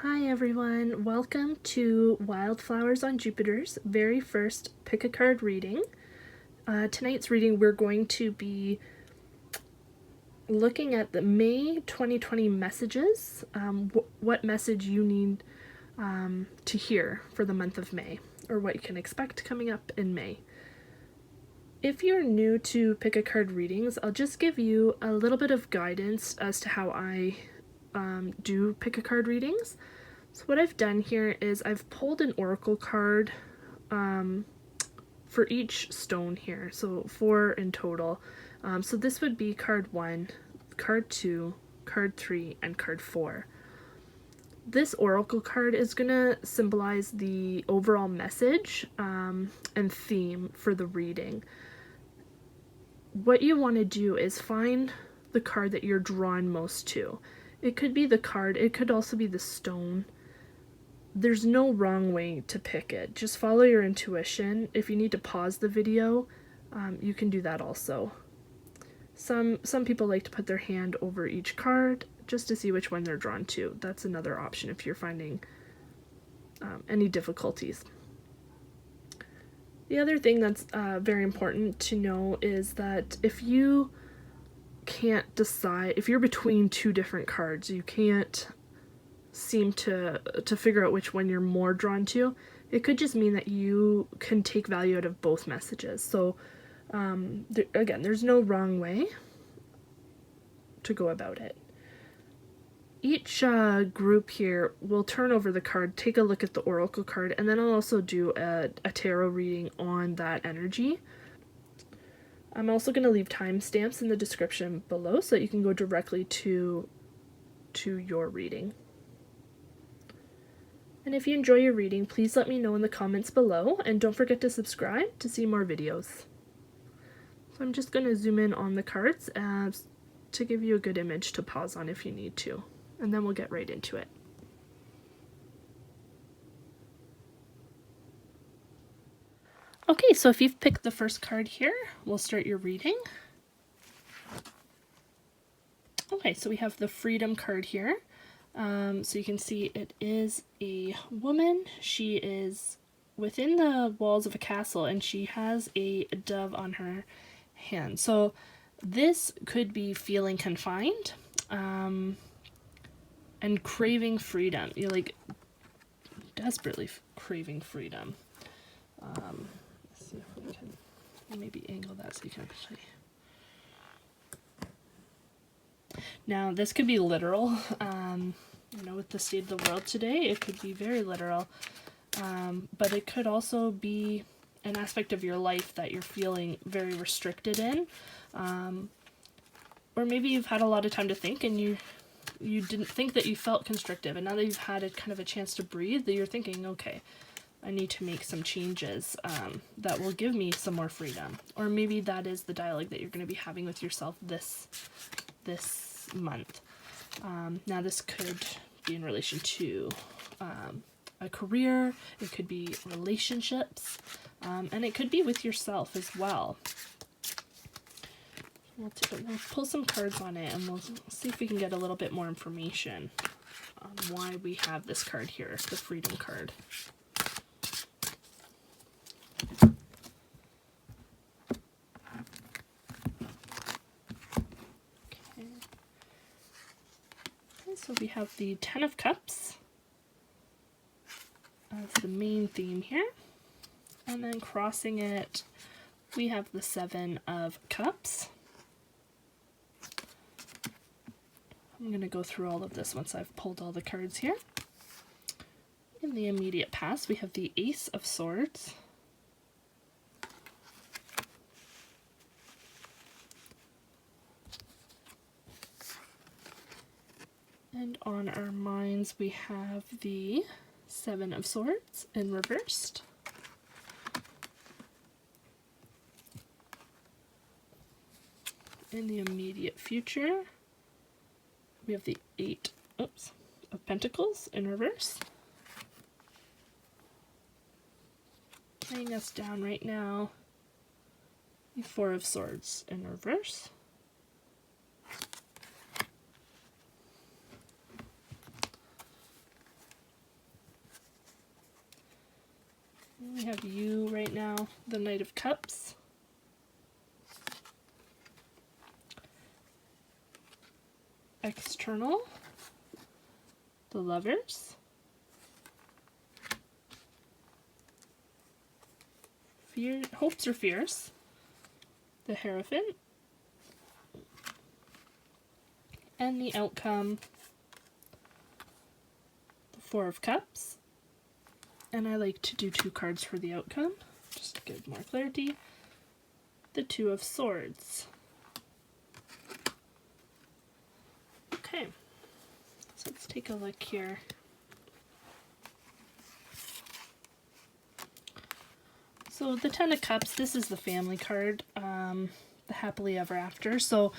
Hi everyone, welcome to Wildflowers on Jupiter's very first pick a card reading. Tonight's reading we're going to be looking at the May 2020 messages, what message you need to hear for the month of May, or what you can expect coming up in May. If you're new to pick a card readings, I'll just give you a little bit of guidance as to how I do pick a card readings. So what I've done here is I've pulled an oracle card for each stone here, so 4 in total. So this would be card 1, card 2, card 3, and card 4. This oracle card is going to symbolize the overall message and theme for the reading. What you want to do is find the card that you're drawn most to. It could be the card, it could also be the stone. There's no wrong way to pick it. Just follow your intuition. If you need to pause the video, you can do that also. Some people like to put their hand over each card just to see which one they're drawn to. That's another option if you're finding any difficulties. The other thing that's very important to know is that if you can't decide, if you're between two different cards, you can't seem to figure out which one you're more drawn to, it could just mean that you can take value out of both messages. So again, there's no wrong way to go about it. Each group here will turn over the card, take a look at the oracle card, and then I'll also do a tarot reading on that energy. I'm also going to leave timestamps in the description below so that you can go directly to your reading. And if you enjoy your reading, please let me know in the comments below, and don't forget to subscribe to see more videos. So I'm just going to zoom in on the cards to give you a good image to pause on if you need to, and then we'll get right into it. Okay, so if you've picked the first card here, we'll start your reading. Okay, so we have the Freedom card here. So you can see it is a woman. She is within the walls of a castle and she has a dove on her hand. So this could be feeling confined and craving freedom. You're like desperately craving freedom. Let's see if we can maybe angle that so you can actually. Now, this could be literal, with the state of the world today, it could be very literal, but it could also be an aspect of your life that you're feeling very restricted in, or maybe you've had a lot of time to think and you didn't think that you felt constrictive, and now that you've had kind of a chance to breathe, that you're thinking, okay, I need to make some changes that will give me some more freedom. Or maybe that is the dialogue that you're going to be having with yourself this month. Now this could be in relation to a career, it could be relationships, and it could be with yourself as well. We'll pull some cards on it and we'll see if we can get a little bit more information on why we have this card here, the Freedom card. So we have the 10 of Cups as the main theme here, and then crossing it we have the 7 of Cups. I'm going to go through all of this once I've pulled all the cards here. In the immediate past we have the Ace of Swords, and on our minds we have the 7 of Swords in reversed. In the immediate future, we have the 8 of Pentacles in reverse. Laying us down right now, the 4 of Swords in reverse. We have you right now, the Knight of Cups. External, the Lovers. Hopes or fears, the Hierophant. And the outcome, the Four of Cups. And I like to do 2 cards for the outcome, just to give more clarity. The Two of Swords. Okay, so let's take a look here. So the Ten of Cups, this is the family card, the happily ever after. So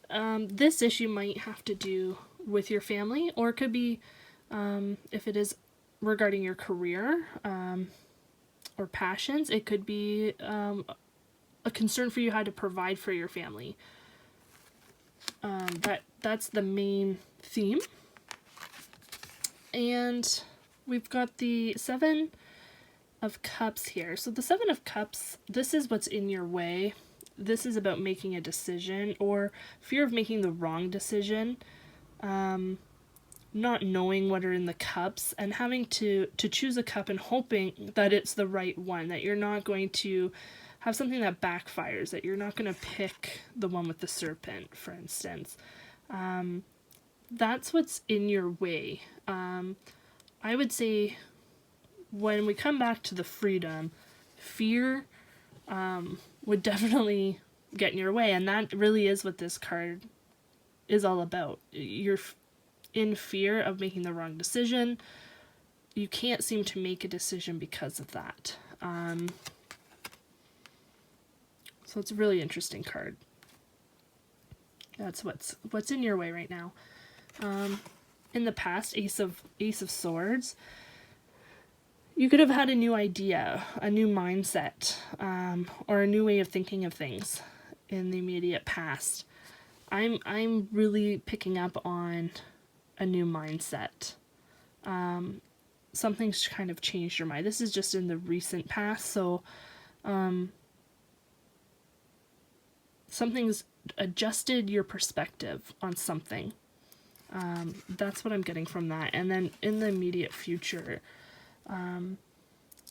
this issue might have to do with your family, or it could be, if it is regarding your career or passions, it could be a concern for you how to provide for your family. That's the main theme. And we've got the Seven of Cups here. So the Seven of Cups, this is what's in your way. This is about making a decision or fear of making the wrong decision, not knowing what are in the cups, and having to choose a cup and hoping that it's the right one, that you're not going to have something that backfires, that you're not going to pick the one with the serpent, for instance. That's what's in your way. I would say when we come back to the freedom, fear would definitely get in your way, and that really is what this card is all about. You're in fear of making the wrong decision. You can't seem to make a decision because of that. So it's a really interesting card. That's what's in your way right now. In the past, Ace of Swords, you could have had a new idea, a new mindset, or a new way of thinking of things in the immediate past. I'm really picking up on a new mindset. Something's kind of changed your mind. This is just in the recent past, so something's adjusted your perspective on something. That's what I'm getting from that. And then in the immediate future,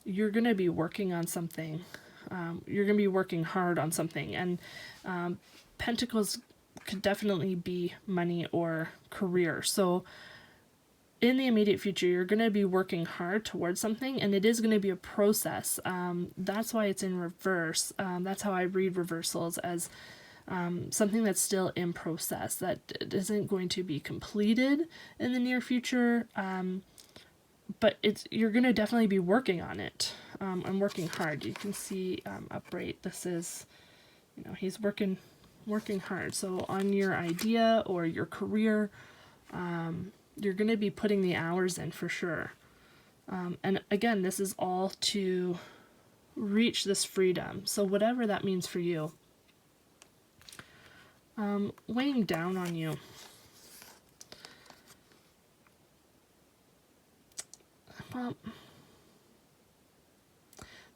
you're going to be working on something. You're going to be working hard on something. And Pentacles could definitely be money or career. So in the immediate future, you're going to be working hard towards something, and it is going to be a process. That's why it's in reverse. That's how I read reversals, as something that's still in process, that isn't going to be completed in the near future. But you're going to definitely be working on it, and working hard. You can see upright, this is, he's working hard. So on your idea or your career, you're going to be putting the hours in for sure. And again, this is all to reach this freedom. So whatever that means for you. Weighing down on you. Well,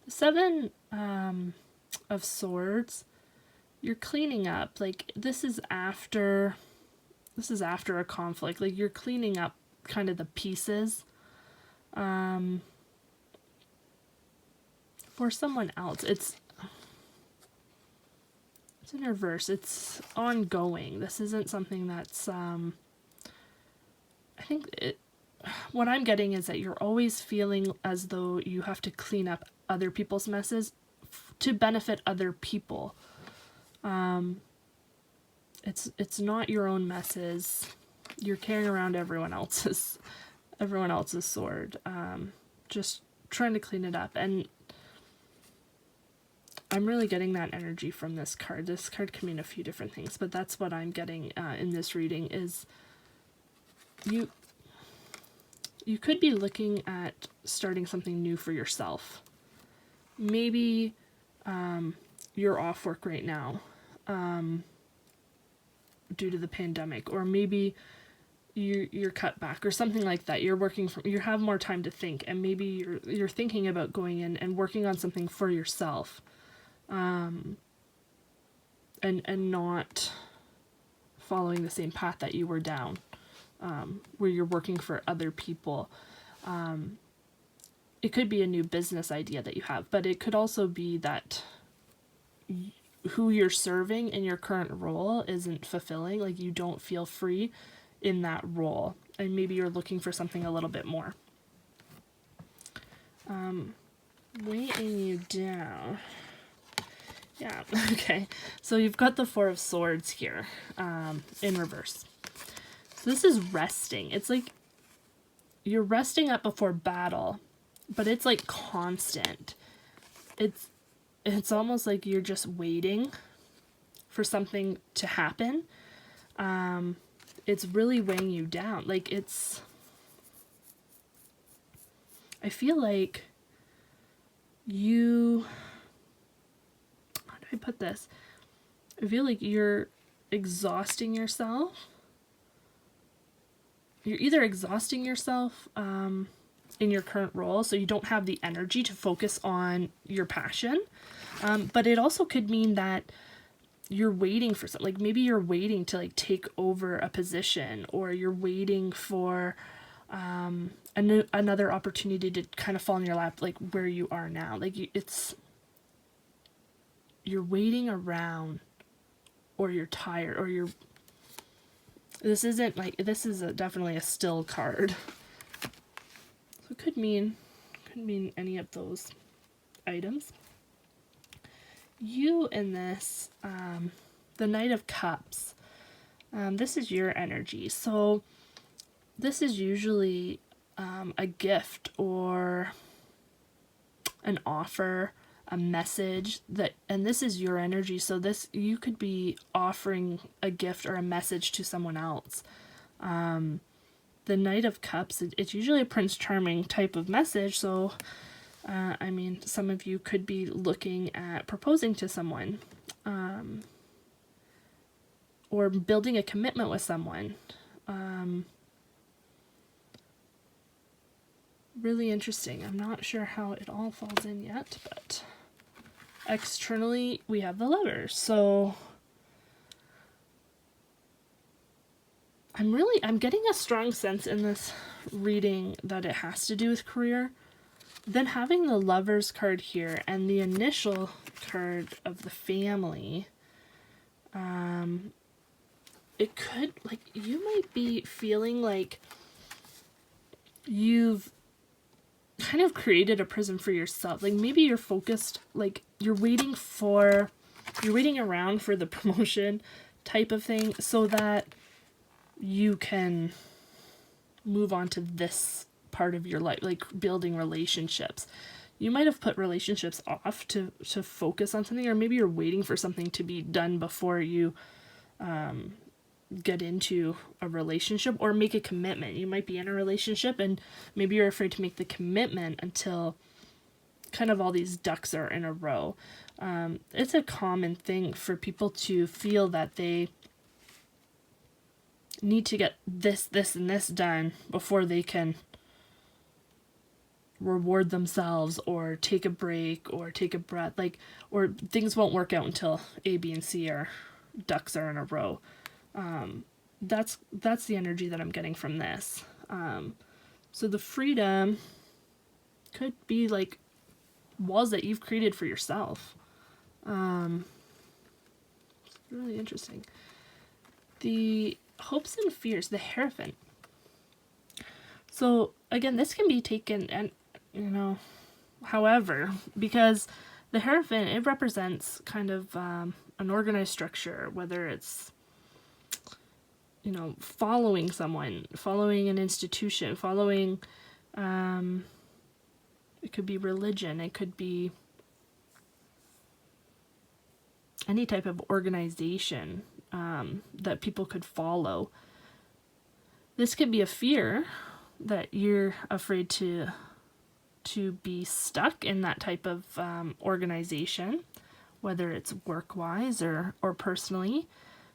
the Seven of Swords, you're cleaning up. Like, this is after a conflict. Like, you're cleaning up kind of the pieces for someone else. It's in reverse. It's ongoing. This isn't something that's I think what I'm getting is that you're always feeling as though you have to clean up other people's messes to benefit other people. It's not your own messes. You're carrying around everyone else's sword. Just trying to clean it up. And I'm really getting that energy from this card. This card can mean a few different things, but that's what I'm getting in this reading is you could be looking at starting something new for yourself. Maybe you're off work right now due to the pandemic, or maybe you're cut back or something like that. You're working from, you have more time to think, and maybe you're thinking about going in and working on something for yourself, and not following the same path that you were down, where you're working for other people. It could be a new business idea that you have, but it could also be that who you're serving in your current role isn't fulfilling. Like, you don't feel free in that role, and maybe you're looking for something a little bit more. Weighing you down. Yeah, okay. So you've got the Four of Swords here, in reverse. So this is resting. It's like you're resting up before battle, but it's like constant. It's almost like you're just waiting for something to happen. It's really weighing you down. Like, I feel like how do I put this? I feel like you're exhausting yourself. You're either exhausting yourself in your current role, so you don't have the energy to focus on your passion. But it also could mean that you're waiting for something. Like, maybe you're waiting to like take over a position, or you're waiting for another opportunity to kind of fall in your lap, like where you are now. Like, you're waiting around, or you're tired, or this is definitely a still card. So it could mean any of those items. You in this, the Knight of Cups, this is your energy. So this is usually a gift or an offer, a message, and this is your energy. So you could be offering a gift or a message to someone else. The Knight of Cups, it's usually a Prince Charming type of message. So I mean, some of you could be looking at proposing to someone, or building a commitment with someone. Really interesting. I'm not sure how it all falls in yet, but externally we have the Lovers. So I'm getting a strong sense in this reading that it has to do with career. Then having the Lovers card here and the initial card of the Family, it could, like, you might be feeling like you've kind of created a prison for yourself. Like, maybe you're focused, like you're waiting around for the promotion type of thing so that you can move on to this part of your life, like building relationships. You might have put relationships off to focus on something, or maybe you're waiting for something to be done before you get into a relationship or make a commitment. You might be in a relationship and maybe you're afraid to make the commitment until kind of all these ducks are in a row. It's a common thing for people to feel that they need to get this, and this done before they can reward themselves or take a break or take a breath, like, or things won't work out until A, B, and C ducks are in a row. That's the energy that I'm getting from this. So the freedom could be like walls that you've created for yourself. It's really interesting. The hopes and fears, the Hierophant. So again, this can be taken and, however, because the Hierophant, it represents kind of an organized structure, whether it's following someone, following an institution, following, it could be religion, it could be any type of organization that people could follow. This could be a fear that you're afraid to be stuck in that type of organization, whether it's work-wise or personally.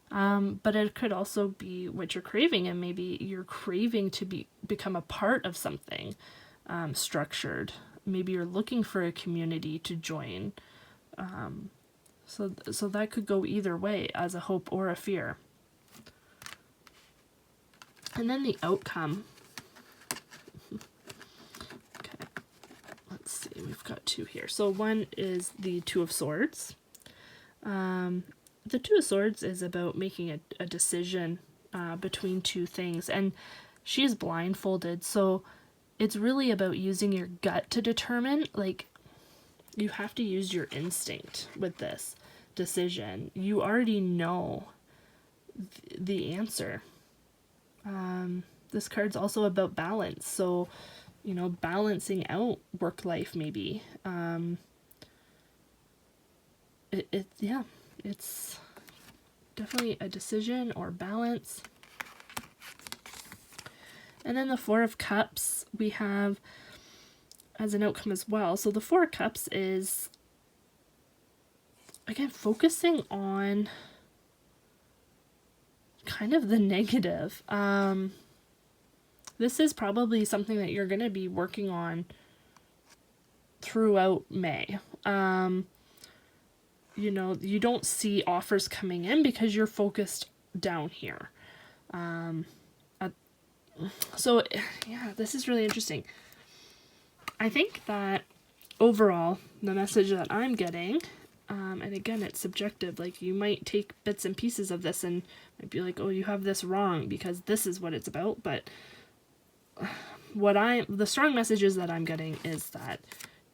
But it could also be what you're craving, and maybe you're craving to become a part of something structured. Maybe you're looking for a community to join. So that could go either way, as a hope or a fear. And then the outcome. Okay, let's see. We've got two here. So one is the Two of Swords. The Two of Swords is about making a decision between two things, and she is blindfolded, so it's really about using your gut to determine. Like, you have to use your instinct with this decision. You already know the answer. This card's also about balance, so balancing out work life, maybe. It's definitely a decision or balance. And then the Four of Cups we have as an outcome as well. So the Four of Cups is, again, focusing on kind of the negative. This is probably something that you're going to be working on throughout May. You don't see offers coming in because you're focused down here. So, yeah, this is really interesting. I think that overall, the message that I'm getting, and again, it's subjective, like you might take bits and pieces of this and might be like, oh, you have this wrong because this is what it's about, but the strong messages that I'm getting is that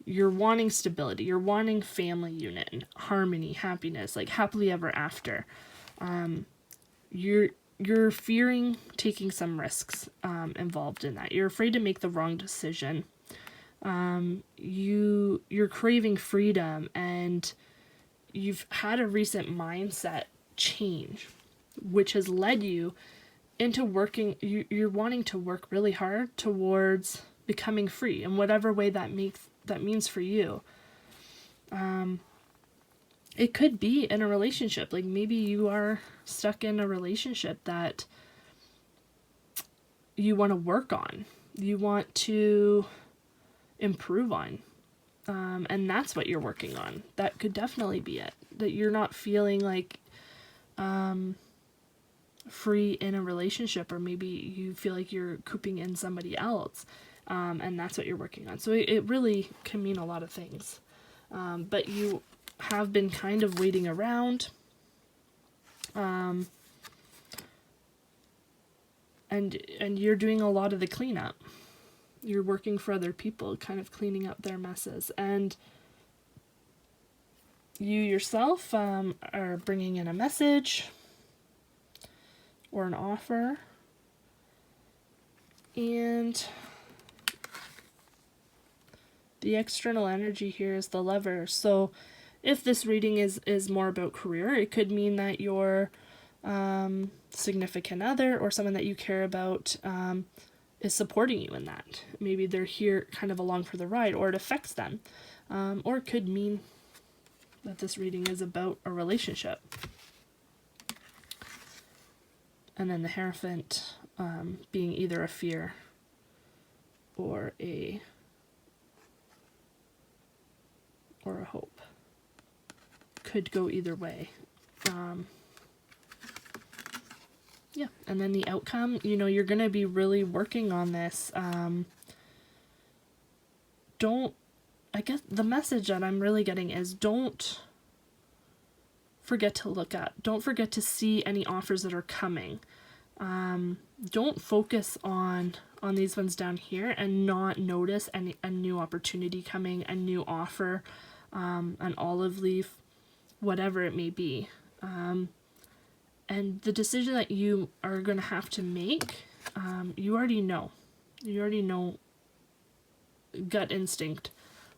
you're wanting stability, you're wanting family unit and harmony, happiness, like happily ever after. You're fearing taking some risks involved in that. You're afraid to make the wrong decision. You're craving freedom, and you've had a recent mindset change, which has led you into working. You're wanting to work really hard towards becoming free in whatever way that means for you. It could be in a relationship. Like maybe you are stuck in a relationship that you want to work on. You want to improve on. And that's what you're working on. That could definitely be it. That you're not feeling like free in a relationship, or maybe you feel like you're cooping in somebody else. And that's what you're working on. So it really can mean a lot of things. But you have been kind of waiting around. And you're doing a lot of the cleanup. You're working for other people, kind of cleaning up their messes. And you yourself are bringing in a message or an offer. And the external energy here is the Lover. So if this reading is more about career, it could mean that your significant other or someone that you care about is supporting you in that. Maybe they're here kind of along for the ride, or it affects them. Or it could mean that this reading is about a relationship. And then the Hierophant being either a fear or a hope. Could go either way. Yeah, and then the outcome, you're going to be really working on this. I guess the message that I'm really getting is don't forget to look up. Don't forget to see any offers that are coming. Don't focus on these ones down here and not notice a new opportunity coming, a new offer, an olive leaf, whatever it may be. And the decision that you are going to have to make, you already know. You already know, gut instinct,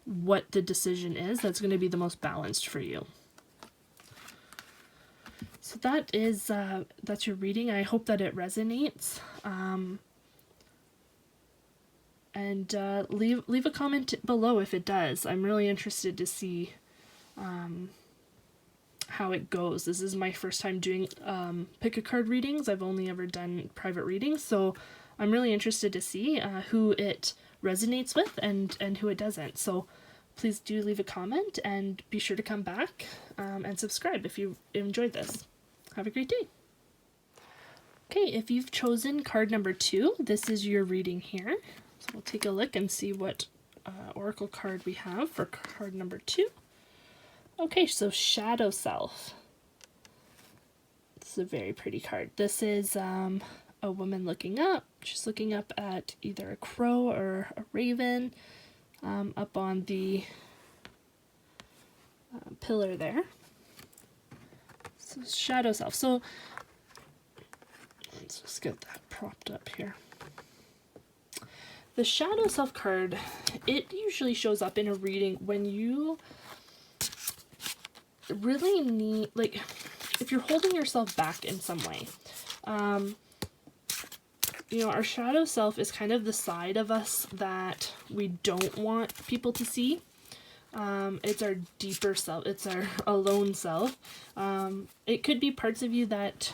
what the decision is that's going to be the most balanced for you. So that's your reading. I hope that it resonates. And leave a comment below if it does. I'm really interested to see how it goes. This is my first time doing pick a card readings. I've only ever done private readings, so I'm really interested to see who it resonates with and who it doesn't. So please do leave a comment and be sure to come back and subscribe if you enjoyed this. Have a great day. Okay, if you've chosen card number 2, this is your reading here. So we'll take a look and see what oracle card we have for card number 2. Okay, so Shadow Self. This is a very pretty card. This is a woman looking up. She's looking up at either a crow or a raven up on the pillar there. So Shadow Self. So let's just get that propped up here. The Shadow Self card, it usually shows up in a reading when you really need, like, if you're holding yourself back in some way. You know, our shadow self is kind of the side of us that we don't want people to see. It's our deeper self. It's our alone self. It could be parts of you that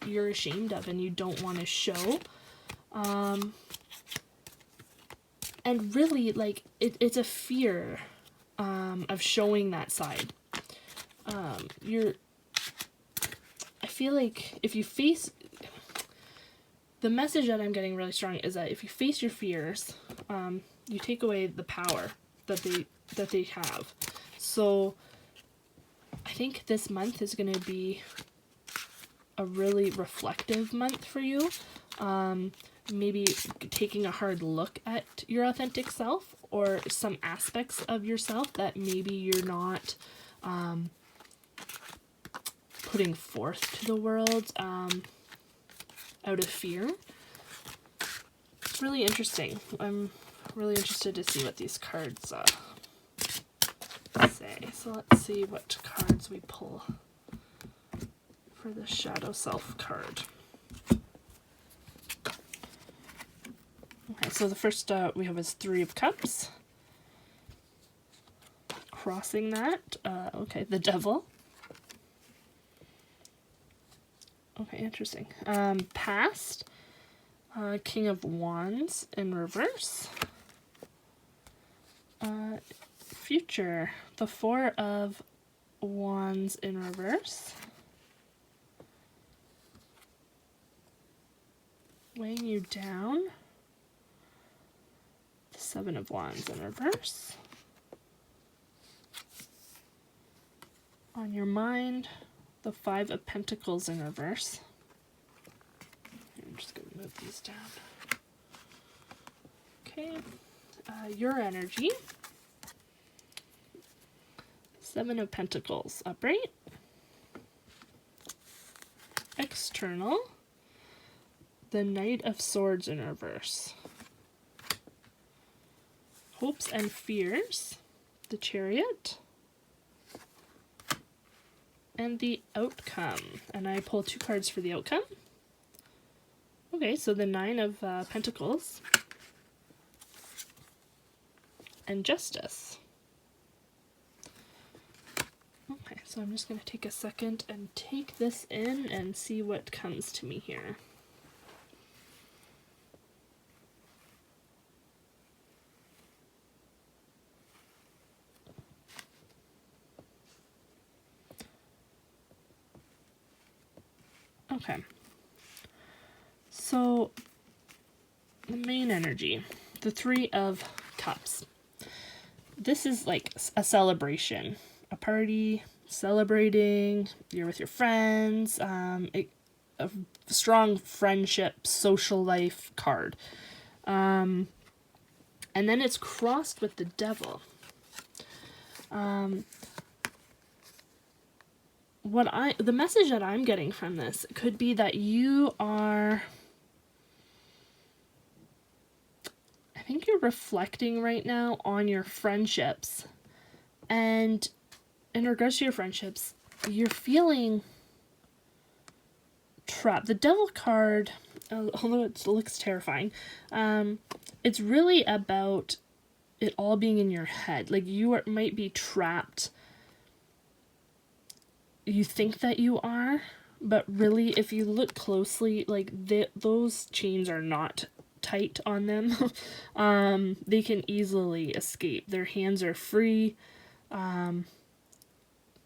you're ashamed of and you don't want to show. And really, like, it's a fear of showing that side. I feel like if you face, the message that I'm getting really strong is that if you face your fears, you take away the power that they have. So I think this month is going to be a really reflective month for you. Maybe taking a hard look at your authentic self or some aspects of yourself that maybe you're not putting forth to the world out of fear. It's really interesting. I'm really interested to see what these cards say. So let's see what cards we pull for the Shadow Self card. Okay, so the first we have is 3 of Cups. Crossing that, okay, the Devil. Okay, interesting. Past, King of Wands in reverse. Future, the 4 of Wands in reverse. Weighing you down, the 7 of Wands in reverse. On your mind, the 5 of Pentacles in reverse. I'm just going to move these down. Okay, your energy. 7 of Pentacles upright. External. The Knight of Swords in reverse. Hopes and fears. The Chariot. And the outcome. And I pull 2 cards for the outcome. Okay, so the 9 of Pentacles. And Justice. Okay, so I'm just going to take a second and take this in and see what comes to me here. Okay, so the main energy, the 3 of Cups. This is like a celebration, a party, celebrating, you're with your friends, a strong friendship, social life card. And then it's crossed with the Devil. The message that I'm getting from this could be that you are, I think you're reflecting right now on your friendships, and in regards to your friendships, you're feeling trapped. The Devil card, although it looks terrifying, it's really about it all being in your head. Like you might be trapped you think that you are, but really, if you look closely, like those chains are not tight on them. They can easily escape. Their hands are free.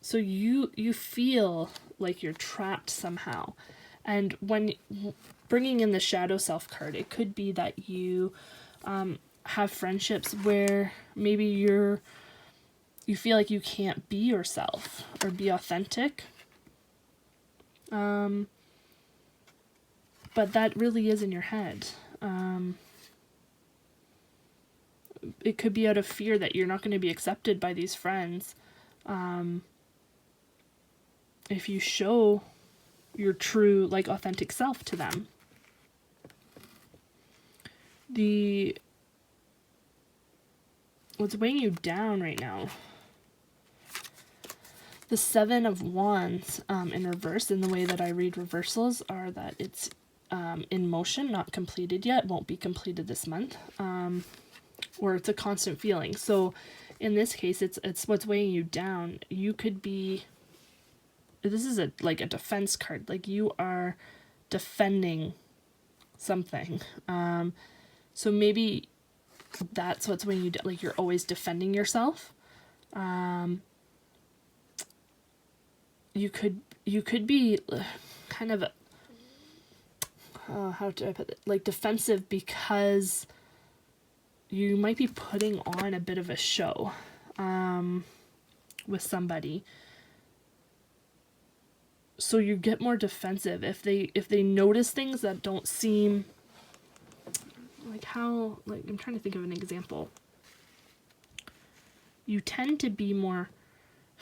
So you feel like you're trapped somehow. And when bringing in the shadow self card, it could be that you have friendships where maybe you feel like you can't be yourself or be authentic. But that really is in your head. It could be out of fear that you're not going to be accepted by these friends. If you show your true, like, authentic self to them. What's weighing you down right now? The Seven of Wands in reverse, in the way that I read reversals, are that it's in motion, not completed yet, won't be completed this month, or it's a constant feeling. So in this case, it's what's weighing you down. You could be, this is like a defense card, like you are defending something. So maybe that's what's weighing you down, like you're always defending yourself. You could be kind of how do I put it? Like defensive, because you might be putting on a bit of a show with somebody. So you get more defensive if they notice things that don't seem like how, like, I'm trying to think of an example. You tend to be more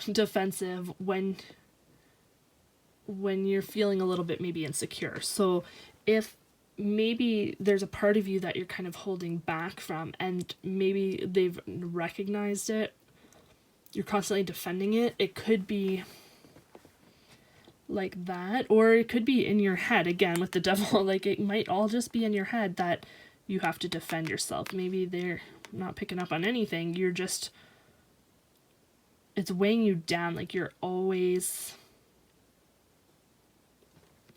defensive when you're feeling a little bit maybe insecure. So if maybe there's a part of you that you're kind of holding back from, and maybe they've recognized it, you're constantly defending it, it could be like that, or it could be in your head again with the devil. Like it might all just be in your head that you have to defend yourself. Maybe they're not picking up on anything, you're just, it's weighing you down, like you're always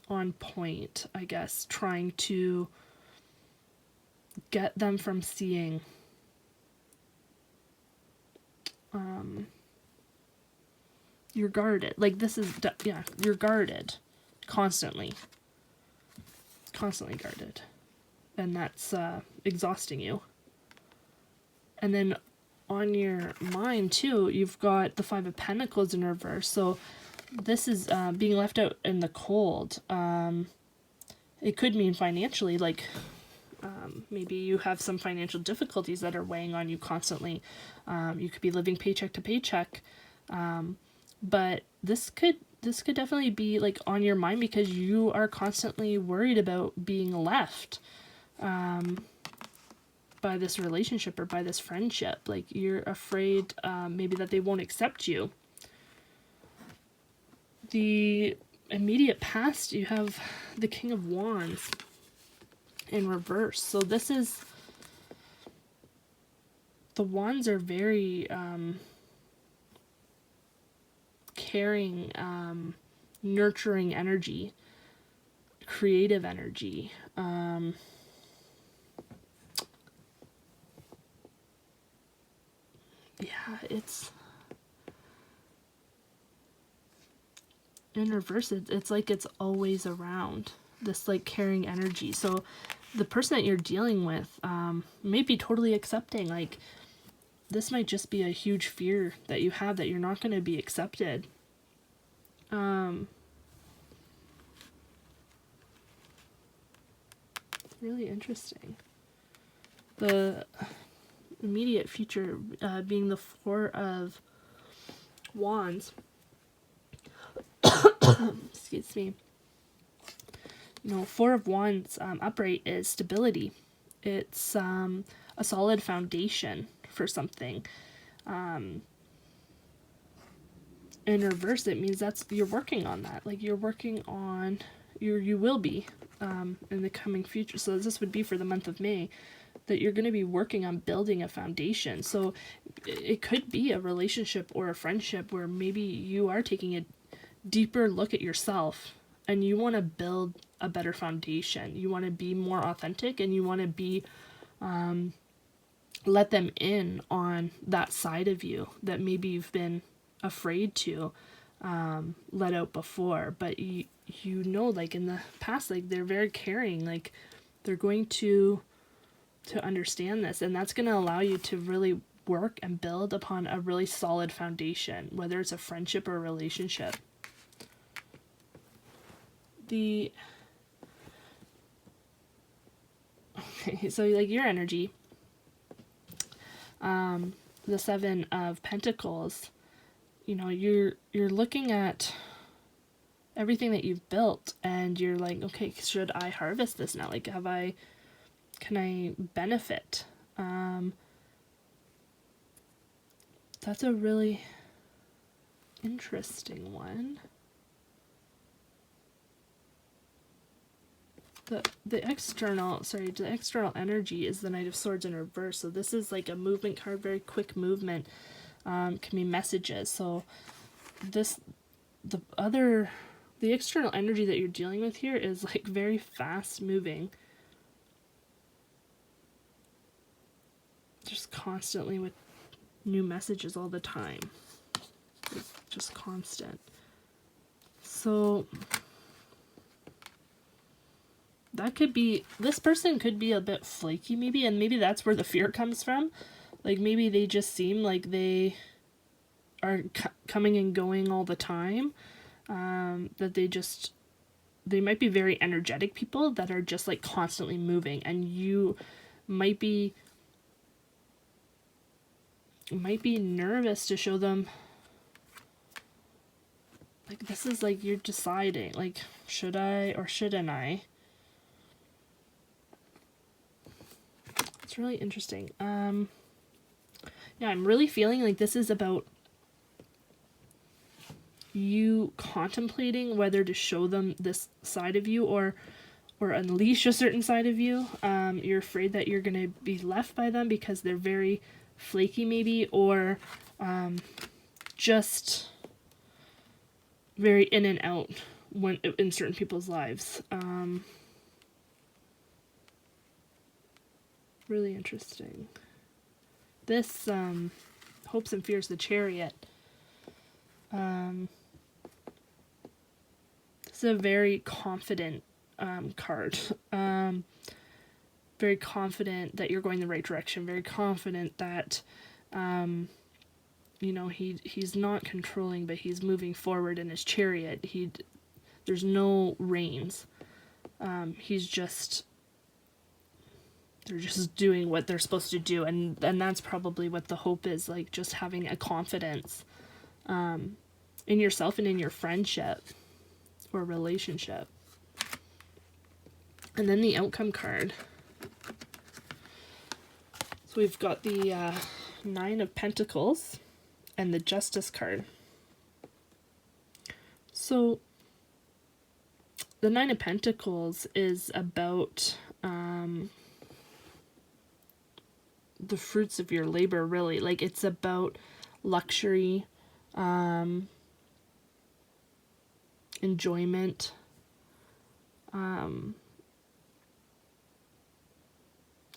on point, I guess, trying to get them from seeing you're guarded. Like this is, yeah, you're guarded constantly guarded, and that's exhausting you. And then on your mind too, you've got the Five of Pentacles in reverse. So this is being left out in the cold. It could mean financially, like maybe you have some financial difficulties that are weighing on you constantly. You could be living paycheck to paycheck, but this could definitely be like on your mind because you are constantly worried about being left by this relationship or by this friendship. Like you're afraid maybe that they won't accept you. The immediate past, you have the King of Wands in reverse. So this is, the wands are very caring, nurturing energy, creative energy. Yeah, it's in reverse. It's like it's always around, this like caring energy. So the person that you're dealing with may be totally accepting. Like this might just be a huge fear that you have that you're not going to be accepted. Really interesting. The immediate future being the Four of Wands. Excuse me. You know, Four of Wands upright is stability. It's a solid foundation for something. In reverse, it means that's, you're working on that. Like you're working on, you will be in the coming future. So this would be for the month of May, that you're going to be working on building a foundation. So it could be a relationship or a friendship where maybe you are taking deeper look at yourself, and you want to build a better foundation. You want to be more authentic, and you want to be let them in on that side of you that maybe you've been afraid to let out before. But you know, like in the past, like they're very caring, like they're going to understand this, and that's going to allow you to really work and build upon a really solid foundation, whether it's a friendship or a relationship. Okay, so like your energy, the Seven of Pentacles, you know, you're looking at everything that you've built, and you're like, okay, should I harvest this now? Like, can I benefit? That's a really interesting one. The external energy is the Knight of Swords in reverse. So this is like a movement card, very quick movement. Can be messages. So the external energy that you're dealing with here is like very fast moving. Just constantly with new messages all the time. It's just constant. So that could be, this person could be a bit flaky maybe, and maybe that's where the fear comes from. Like maybe they just seem like they are coming and going all the time. That they might be very energetic people that are just like constantly moving, and you might be nervous to show them, like, this is like you're deciding, like, should I or shouldn't I? It's really interesting. Yeah, I'm really feeling like this is about you contemplating whether to show them this side of you or unleash a certain side of you. You're afraid that you're going to be left by them because they're very flaky maybe, or just very in and out when in certain people's lives. Really interesting. This Hopes and Fears, the Chariot. This is a very confident card. Very confident that you're going the right direction. Very confident that you know, he's not controlling, but he's moving forward in his chariot. There's no reins. They're just doing what they're supposed to do, and that's probably what the hope is, like just having a confidence in yourself and in your friendship or relationship. And then the Outcome card. So we've got the Nine of Pentacles and the Justice card. So the Nine of Pentacles is about the fruits of your labor, really. Like, it's about luxury, enjoyment,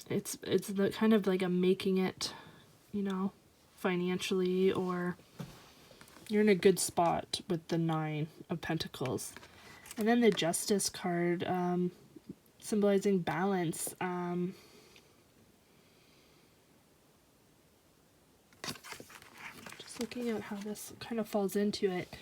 it's the kind of like a making it, you know, financially, or you're in a good spot with the Nine of Pentacles. And then the Justice card, symbolizing balance. Just looking at how this kind of falls into it.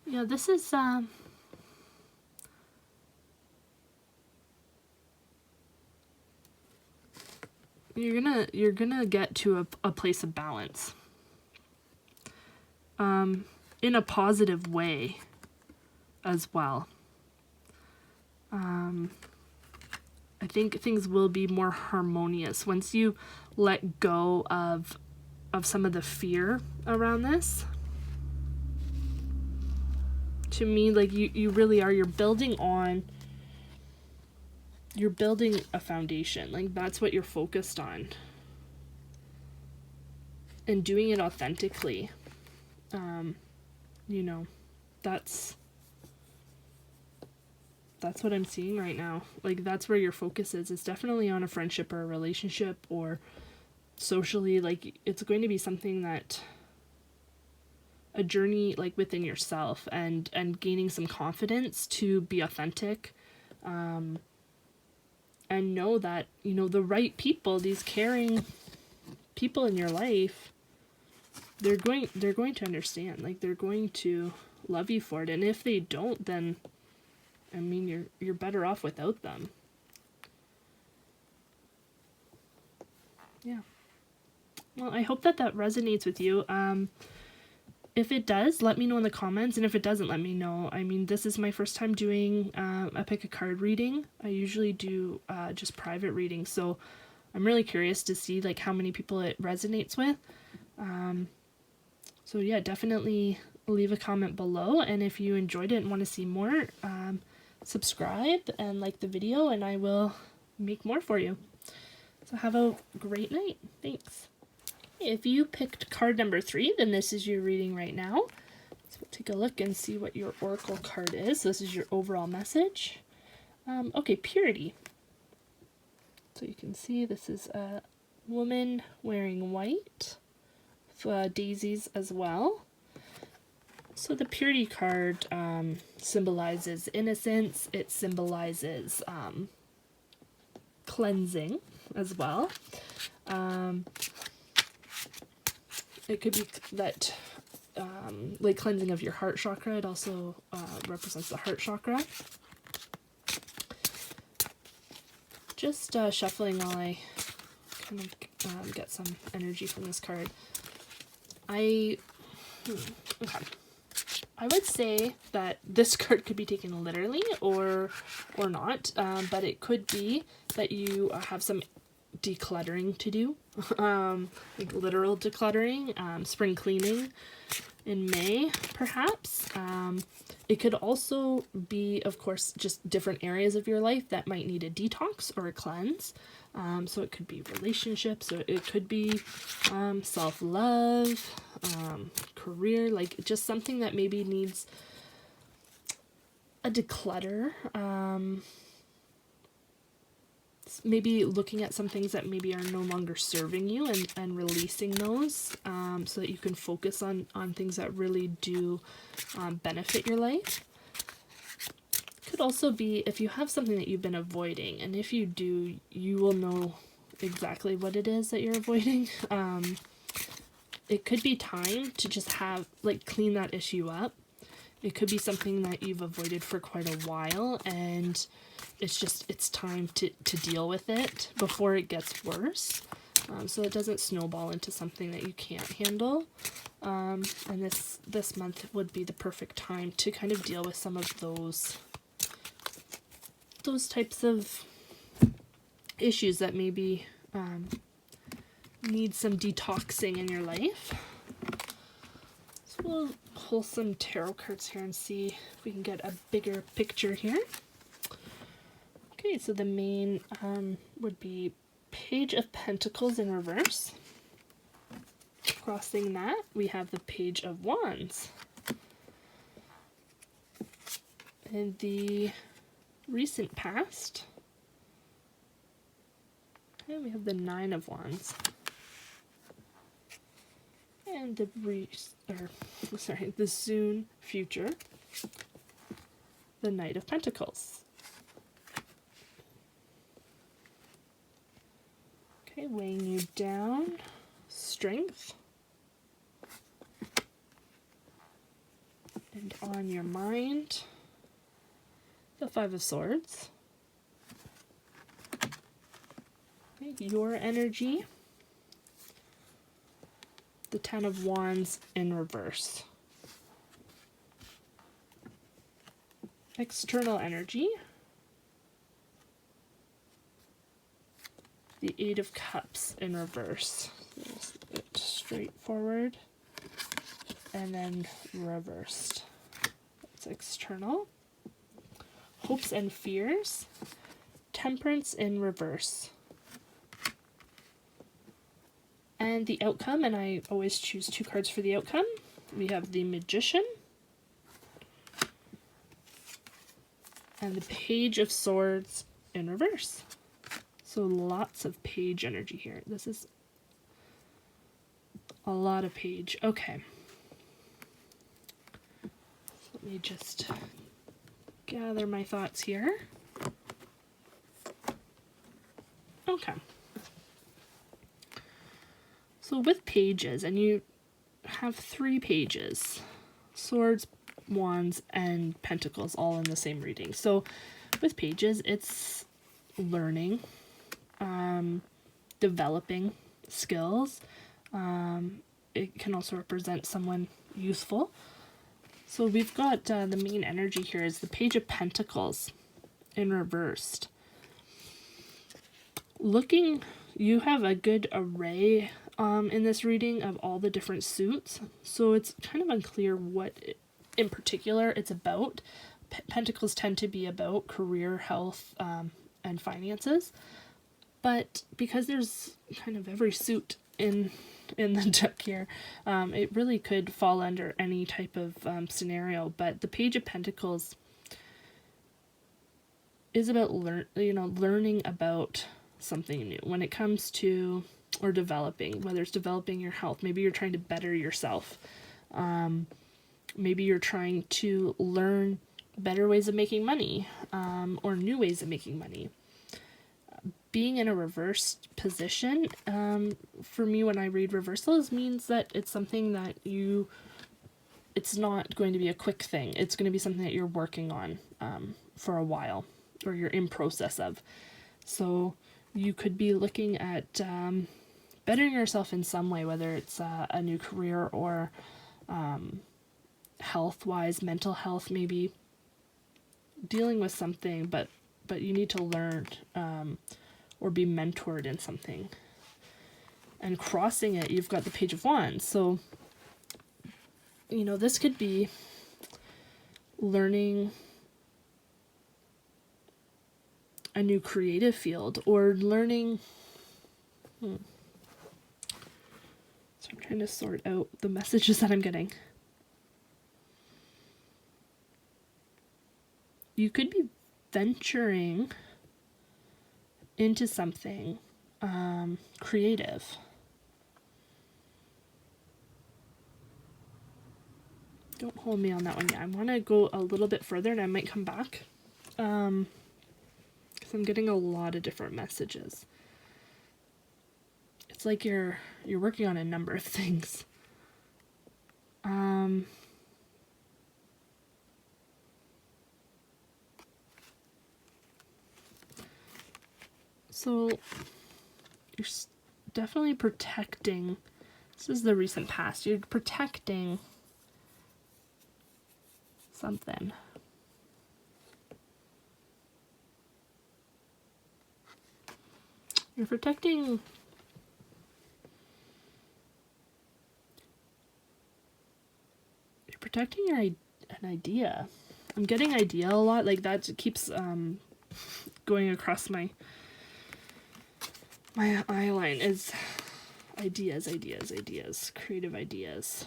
Yeah, this is you're gonna get to a place of balance in a positive way as well. I think things will be more harmonious once you let go of some of the fear around this. To me, like, you really are, you're building on you're building a foundation. Like, that's what you're focused on. And doing it authentically. You know, that's what I'm seeing right now. Like, that's where your focus is. It's definitely on a friendship or a relationship or socially. Like, it's going to be something that, a journey, like, within yourself, and gaining some confidence to be authentic, and know that, you know, the right people, these caring people in your life, they're going to understand. Like, they're going to love you for it. And if they don't, then, I mean, you're better off without them. Yeah. Well, I hope that resonates with you. If it does, let me know in the comments, and if it doesn't, let me know. I mean, this is my first time doing a pick a card reading. I usually do just private readings, so I'm really curious to see, like, how many people it resonates with. So yeah, definitely leave a comment below, and if you enjoyed it and want to see more, subscribe and like the video, and I will make more for you. So have a great night. Thanks. If you picked card number 3, then this is your reading right now. So we'll take a look and see what your oracle card is. This is your overall message. Okay, purity. So you can see this is a woman wearing white, with daisies as well. So the purity card symbolizes innocence. It symbolizes cleansing as well. It could be that, like, cleansing of your heart chakra. It also represents the heart chakra. Just shuffling while I kind of get some energy from this card. Okay. I would say that this card could be taken literally or not, but it could be that you have some decluttering to do, like literal decluttering, spring cleaning in May, perhaps. It could also be, of course, just different areas of your life that might need a detox or a cleanse. So it could be relationships, or it could be self-love, career, like just something that maybe needs a declutter. Maybe looking at some things that maybe are no longer serving you, and releasing those, so that you can focus on things that really do benefit your life. Could also be if you have something that you've been avoiding, and if you do, you will know exactly what it is that you're avoiding. It could be time to just clean that issue up. It could be something that you've avoided for quite a while, and it's time to deal with it before it gets worse, so it doesn't snowball into something that you can't handle. And this month would be the perfect time to kind of deal with some of those types of issues that maybe need some detoxing in your life. So we'll pull some tarot cards here and see if we can get a bigger picture here. Okay, so the main would be Page of Pentacles in reverse. Crossing that, we have the Page of Wands. In the recent past, okay, we have the Nine of Wands. And the soon future, the Knight of Pentacles. Okay, weighing you down, Strength. And on your mind, the Five of Swords. Okay, your energy, the Ten of Wands in reverse. External energy, the Eight of Cups in reverse. Straight forward and then reversed. That's external. Hopes and fears, Temperance in reverse. And the outcome, and I always choose 2 cards for the outcome. We have the Magician and the Page of Swords in reverse. So lots of page energy here. This is a lot of page. Okay. Let me just gather my thoughts here. Okay. So with pages, and you have 3 pages, swords, wands, and pentacles all in the same reading. So with pages, it's learning, developing skills. It can also represent someone youthful. So we've got the main energy here is the Page of Pentacles in reversed. You have a good array in this reading of all the different suits, so it's kind of unclear what in particular it's about. Pentacles tend to be about career, health, and finances, but because there's kind of every suit in the deck here, it really could fall under any type of scenario. But the Page of Pentacles is about learning about something new when it comes to, or developing, whether it's developing your health. Maybe you're trying to better yourself. Maybe you're trying to learn better ways of making money, or new ways of making money. Being in a reversed position, for me when I read reversals, means that it's something that it's not going to be a quick thing. It's going to be something that you're working on for a while, or you're in process of. So you could be looking at bettering yourself in some way, whether it's a new career or health-wise, mental health, maybe dealing with something, but you need to learn or be mentored in something. And crossing it, you've got the Page of Wands. So, this could be learning a new creative field, or learning... So I'm trying to sort out the messages that I'm getting. You could be venturing into something creative. Don't hold me on that one yet. I want to go a little bit further and I might come back. Because I'm getting a lot of different messages. It's like you're working on a number of things. So you're definitely protecting. This is the recent past. You're protecting something. You're protecting an idea. I'm getting idea a lot. Like that keeps going across my eye line is ideas, creative ideas.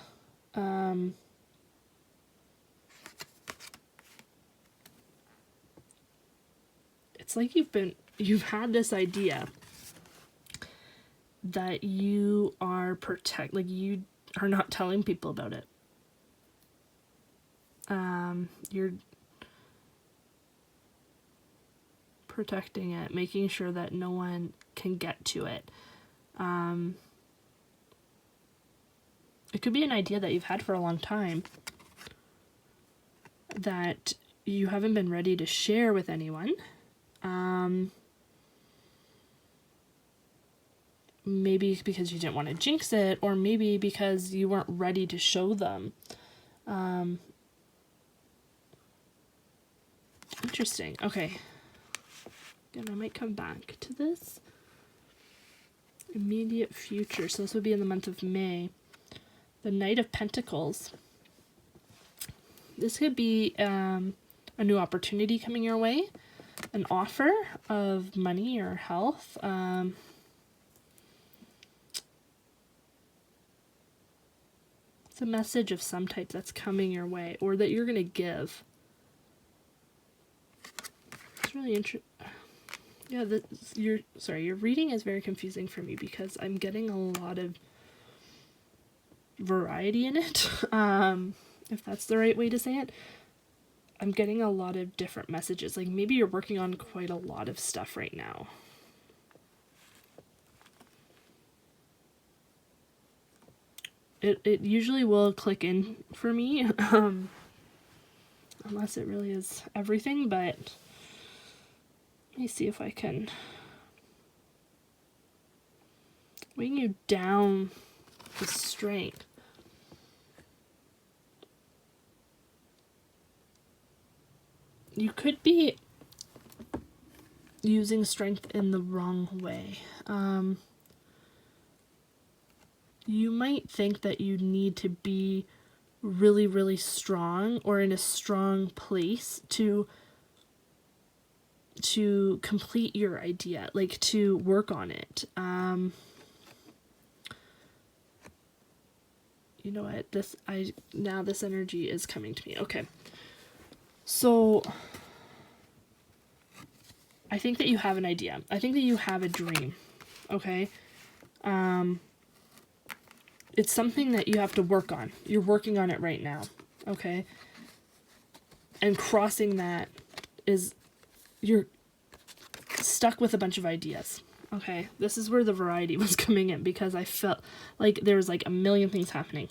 It's like you've had this idea that you are you are not telling people about it. You're protecting it, making sure that no one can get to it. It could be an idea that you've had for a long time that you haven't been ready to share with anyone. Maybe because you didn't want to jinx it, or maybe because you weren't ready to show them. Interesting. Okay. Again, I might come back to this. Immediate future. So this would be in the month of May. The Knight of Pentacles. This could be a new opportunity coming your way. an offer of money or health. It's a message of some type that's coming your way or that you're going to give. It's really interesting. Yeah, your reading is very confusing for me because I'm getting a lot of variety in it. If that's the right way to say it. I'm getting a lot of different messages. Like maybe you're working on quite a lot of stuff right now. It usually will click in for me, unless it really is everything, but let me see if I can weighing you down with strength. You could be using strength in the wrong way. You might think that you need to be really, really strong or in a strong place to complete your idea, like to work on it. You know what? This energy is coming to me. Okay. So I think that you have an idea. I think that you have a dream. Okay? It's something that you have to work on. You're working on it right now. Okay? And crossing that is you're stuck with a bunch of ideas. Okay? This is where the variety was coming in because I felt like there was like a million things happening.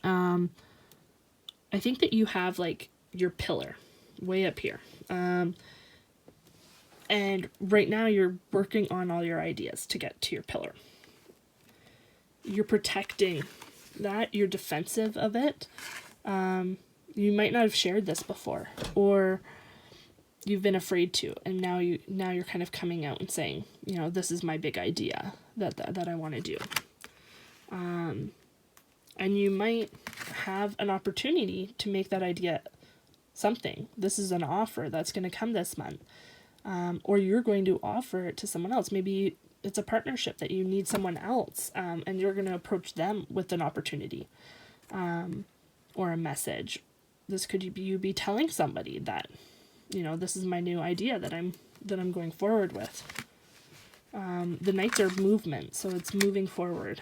I think that you have like your pillar way up here. And right now you're working on all your ideas to get to your pillar. You're protecting that. You're defensive of it. You might not have shared this before, or you've been afraid to, and now you're kind of coming out and saying, you know, this is my big idea that I want to do. And you might have an opportunity to make that idea something. This is an offer that's going to come this month. Or you're going to offer it to someone else. Maybe it's a partnership that you need someone else, and you're going to approach them with an opportunity, or a message. This could be you be telling somebody that, you know, this is my new idea that I'm going forward with. The Knights are movement, so it's moving forward.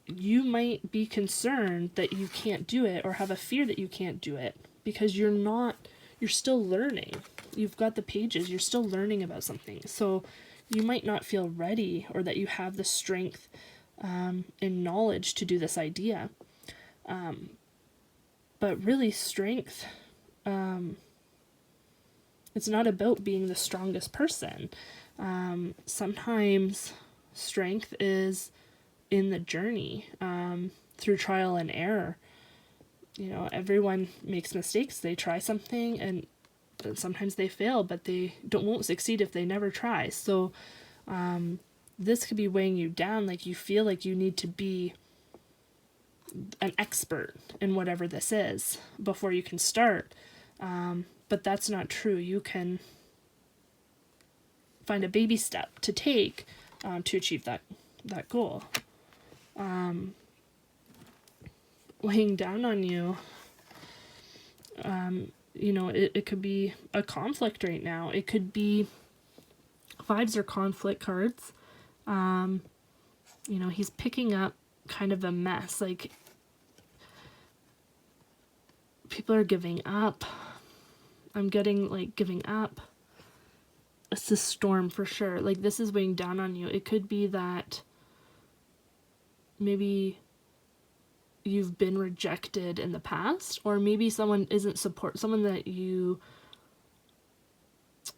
You might be concerned that you can't do it or have a fear that you can't do it because you're still learning. You've got the pages, you're still learning about something. So you might not feel ready or that you have the strength and knowledge to do this idea. But really strength, it's not about being the strongest person. Sometimes strength is in the journey, through trial and error. You know, everyone makes mistakes. They try something and sometimes they fail, but they won't succeed if they never try. So this could be weighing you down, like you feel like you need to be an expert in whatever this is before you can start. But that's not true. You can find a baby step to take to achieve that goal. Weighing down on you, you know, it could be a conflict right now. It could be, fives are conflict cards. You know, he's picking up kind of a mess. Like, people are giving up. I'm getting, like, giving up. It's a storm for sure. Like, this is weighing down on you. It could be that maybe you've been rejected in the past, or maybe someone someone that you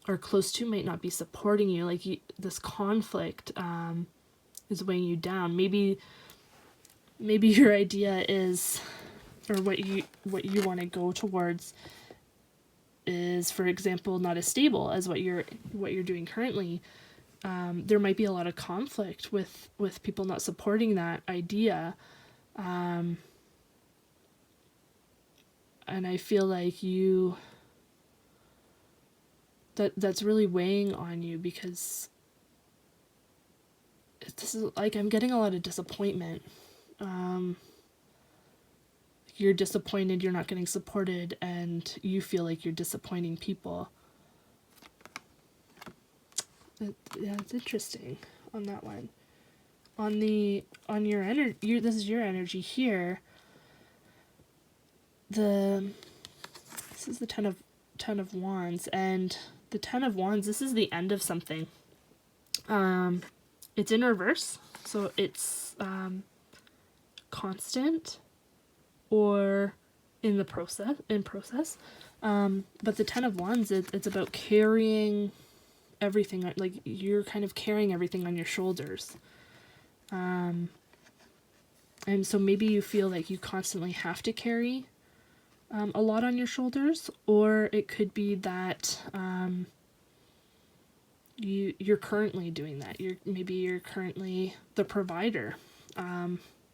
are close to might not be supporting you. Like, this conflict is weighing you down. Maybe your idea is, or what you want to go towards is, for example, not as stable as what you're doing currently. There might be a lot of conflict with people not supporting that idea. I feel like that's really weighing on you, because this is like, I'm getting a lot of disappointment. You're disappointed you're not getting supported, and you feel like you're disappointing people. Yeah, it's interesting on that one. On your energy, this is your energy here. This is the Ten of Wands, and the Ten of Wands, this is the end of something. It's in reverse, so it's constant or in process. But the Ten of Wands, it's about carrying everything, like you're kind of carrying everything on your shoulders. And so maybe you feel like you constantly have to carry a lot on your shoulders, or it could be that you're currently doing that. Maybe you're currently the provider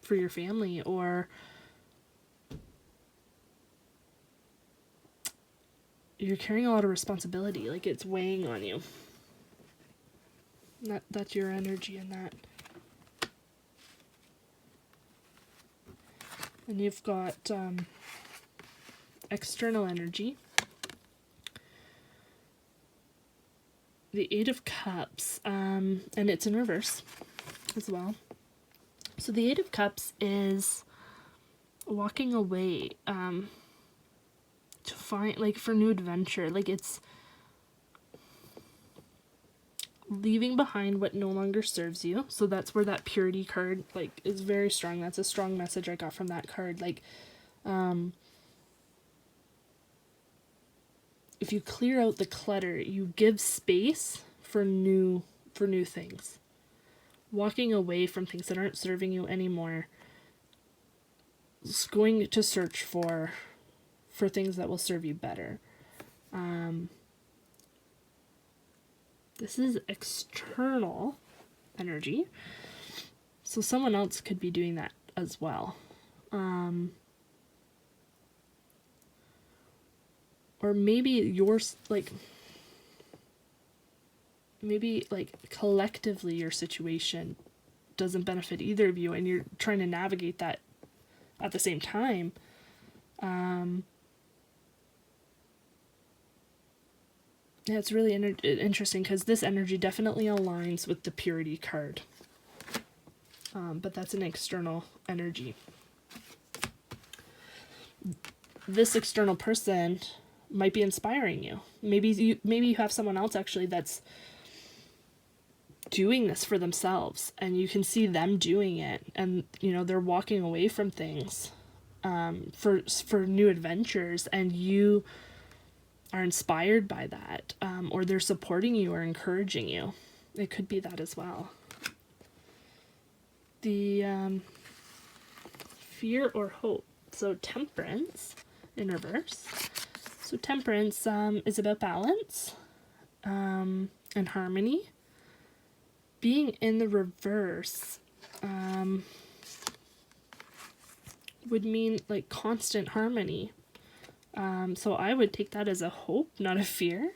for your family, or you're carrying a lot of responsibility, like it's weighing on you. That's your energy in that. And you've got external energy. The Eight of Cups, and it's in reverse as well. So the Eight of Cups is walking away to find, like, for new adventure. Like, it's leaving behind what no longer serves you. So that's where that purity card, like, is very strong. That's a strong message I got from that card. Like, if you clear out the clutter, you give space for new things. Walking away from things that aren't serving you anymore. Just going to search for things that will serve you better. This is external energy, so someone else could be doing that as well. Or maybe yours, maybe collectively your situation doesn't benefit either of you, and you're trying to navigate that at the same time. Yeah, it's really interesting, because this energy definitely aligns with the purity card. But that's an external energy. This external person might be inspiring you. Maybe you have someone else actually that's doing this for themselves, and you can see them doing it, and they're walking away from things for new adventures, and you are inspired by that, or they're supporting you or encouraging you. It could be that as well. The fear or hope. So Temperance in reverse. So Temperance is about balance and harmony. Being in the reverse would mean like constant harmony. So I would take that as a hope, not a fear.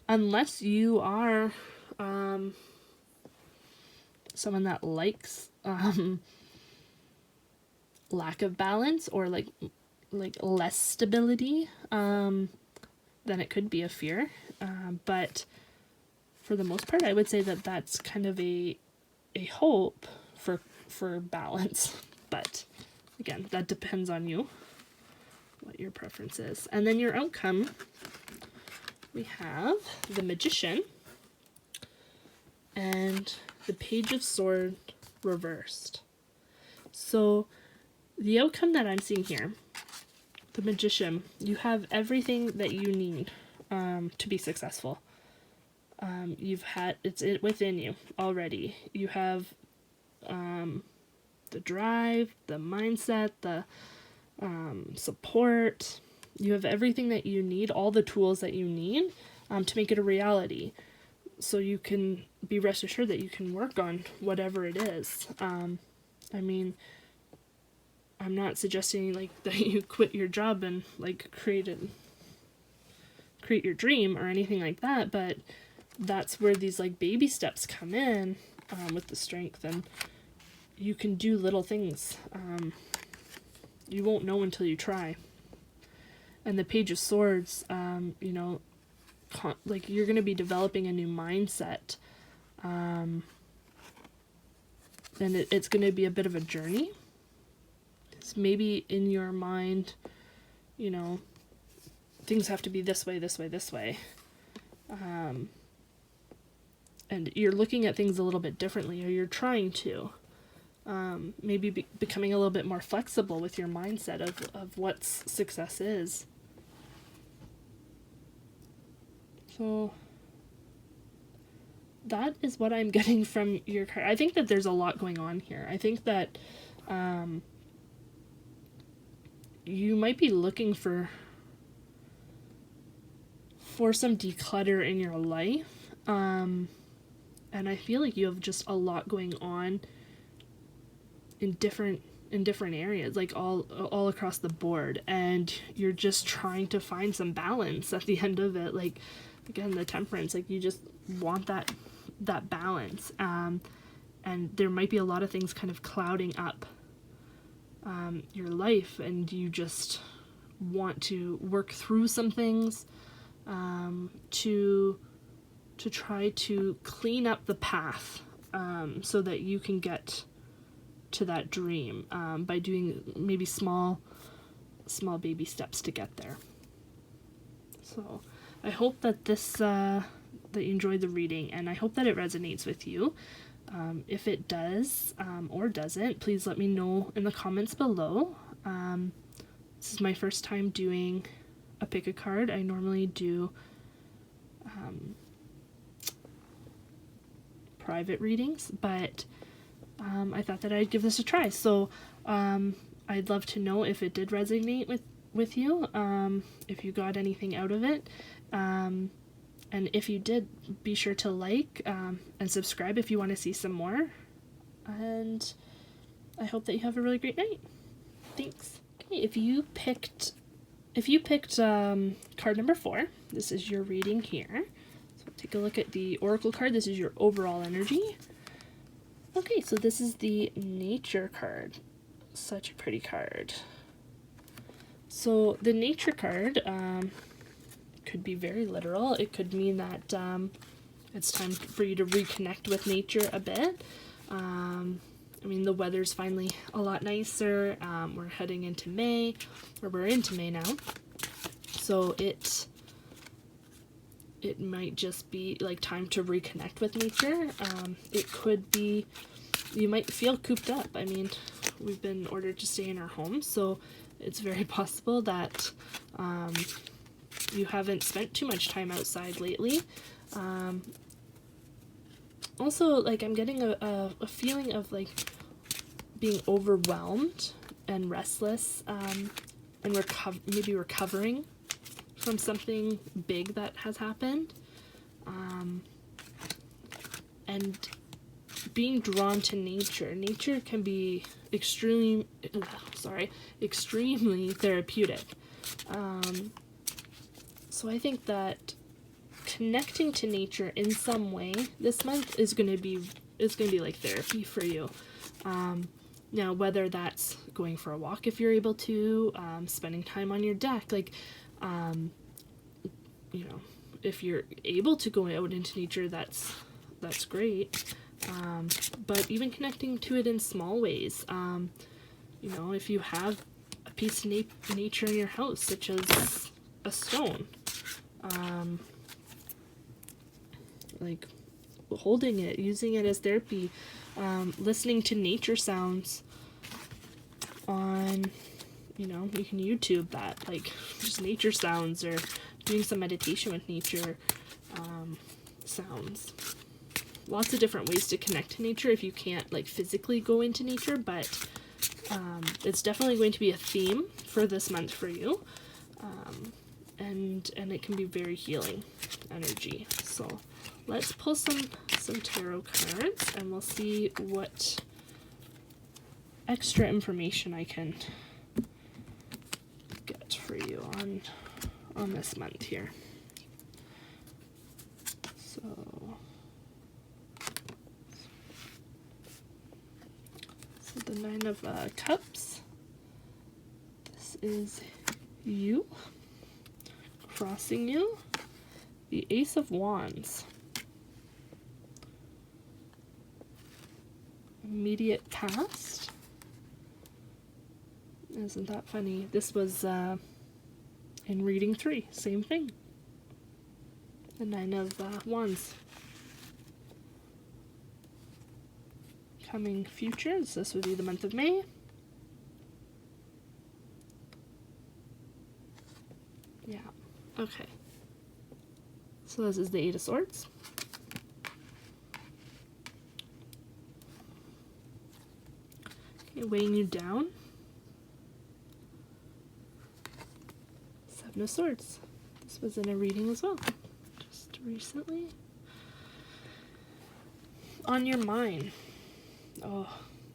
Unless you are someone that likes lack of balance, or like less stability, then it could be a fear. But for the most part, I would say that that's kind of a hope for balance. But again, that depends on you, what your preference is. And then your outcome, we have the Magician and the Page of Swords reversed. So the outcome that I'm seeing here, the Magician, you have everything that you need to be successful. It's within you already. You have the drive, the mindset, the support. You have everything that you need, all the tools that you need to make it a reality. So you can be rest assured that you can work on whatever it is. I'm not suggesting like that you quit your job and like create your dream or anything like that, but that's where these like baby steps come in with the strength, and you can do little things. You won't know until you try. And the Page of Swords, you know, like you're going to be developing a new mindset, and it's going to be a bit of a journey. So maybe in your mind, you know, things have to be this way, this way, this way. And you're looking at things a little bit differently, or you're trying to. Maybe becoming a little bit more flexible with your mindset of what success is. So that is what I'm getting from your card. I think that there's a lot going on here. I think that you might be looking for some declutter in your life. And I feel like you have just a lot going on in different areas, like all across the board, and you're just trying to find some balance at the end of it. Like, again, the Temperance, like you just want that balance, and there might be a lot of things kind of clouding up your life, and you just want to work through some things to try to clean up the path, so that you can get to that dream, by doing maybe small baby steps to get there. So I hope that that you enjoyed the reading, and I hope that it resonates with you. If it does, or doesn't, please let me know in the comments below. This is my first time doing a pick a card. I normally do private readings, but I thought that I'd give this a try. So I'd love to know if it did resonate with you, if you got anything out of it. And if you did, be sure to like and subscribe if you want to see some more. And I hope that you have a really great night. Thanks. Okay, if you picked card number 4, this is your reading here. So take a look at the Oracle card. This is your overall energy. Okay, so this is the Nature card. Such a pretty card. So the Nature card could be very literal. It could mean that it's time for you to reconnect with nature a bit. I mean, the weather's finally a lot nicer. We're heading into May, or we're into May now. So it might just be like time to reconnect with nature. It could be you might feel cooped up. I mean, we've been ordered to stay in our homes, so it's very possible that you haven't spent too much time outside lately. Also, like, I'm getting a feeling of like being overwhelmed and restless, and maybe recovering from something big that has happened, and being drawn to nature. Nature can be extremely therapeutic. So I think that connecting to nature in some way this month is going to be like therapy for you. Now, whether that's going for a walk if you're able to, spending time on your deck, like, you know, if you're able to go out into nature, that's great. But even connecting to it in small ways, you know, if you have a piece of nature in your house, such as a stone, like holding it, using it as therapy, listening to nature sounds on, you know, you can YouTube that, like just nature sounds, or doing some meditation with nature sounds. Lots of different ways to connect to nature if you can't like physically go into nature, but it's definitely going to be a theme for this month for you, and it can be very healing energy. So let's pull some tarot cards, and we'll see what extra information I can get for you on this month here. So the Nine of Cups. This is you, crossing you. The Ace of Wands. Immediate past. Isn't that funny? This was in reading 3, same thing. The Nine of Wands. Coming futures, this would be the month of May. Yeah, okay. So this is the Eight of Swords. Okay, weighing you down. Seven of Swords. This was in a reading as well, just recently. On your mind. Oh,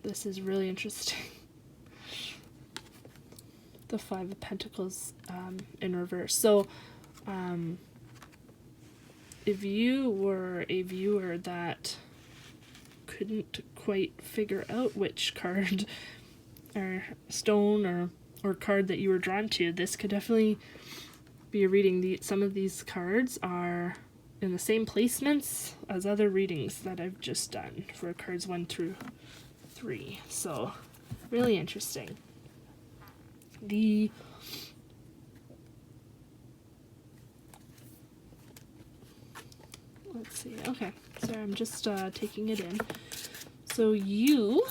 this is really interesting. The Five of Pentacles in reverse. So, if you were a viewer that couldn't quite figure out which card or stone or card that you were drawn to, this could definitely be a reading. Some of these cards are in the same placements as other readings that I've just done for cards 1 through 3. So, really interesting. Let's see. Okay, so I'm just taking it in. So you,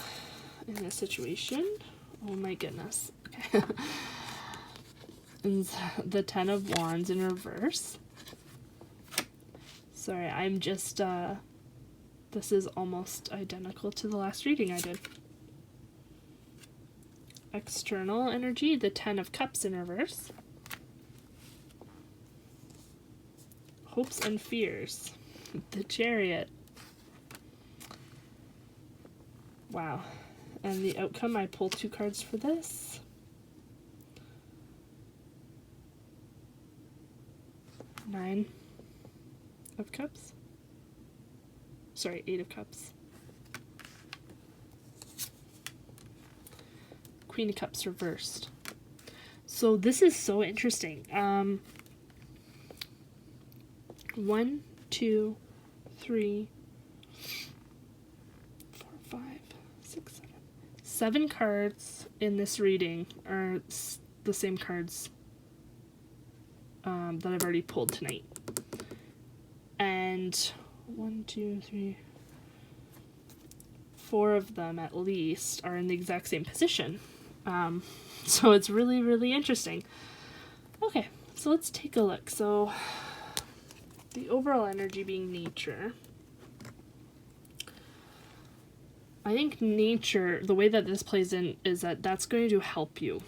in this situation, oh my goodness, okay, is the Ten of Wands in reverse. Sorry, I'm just, this is almost identical to the last reading I did. External energy, the Ten of Cups in reverse. Hopes and fears, the Chariot. Wow. And the outcome, I pulled 2 cards for this. Nine of Cups. Sorry, 8 of Cups. Queen of Cups reversed. So this is so interesting. 1, 2, 3, 4, 5, 6, 7. 7 cards in this reading are the same cards that I've already pulled tonight. And 1, 2, 3, 4 of them at least are in the exact same position. So it's really, really interesting. Okay, so let's take a look. So the overall energy being nature. I think nature, the way that this plays in is that that's going to help you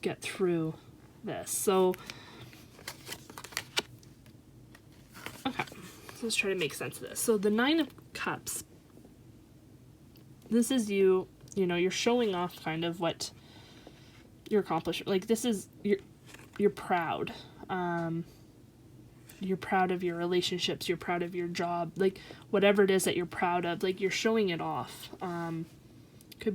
get through this. So, okay, so let's try to make sense of this. So the Nine of Cups, this is you know, you're showing off kind of what your accomplishment, like this is, you're proud. You're proud of your relationships, you're proud of your job, like whatever it is that you're proud of, like you're showing it off.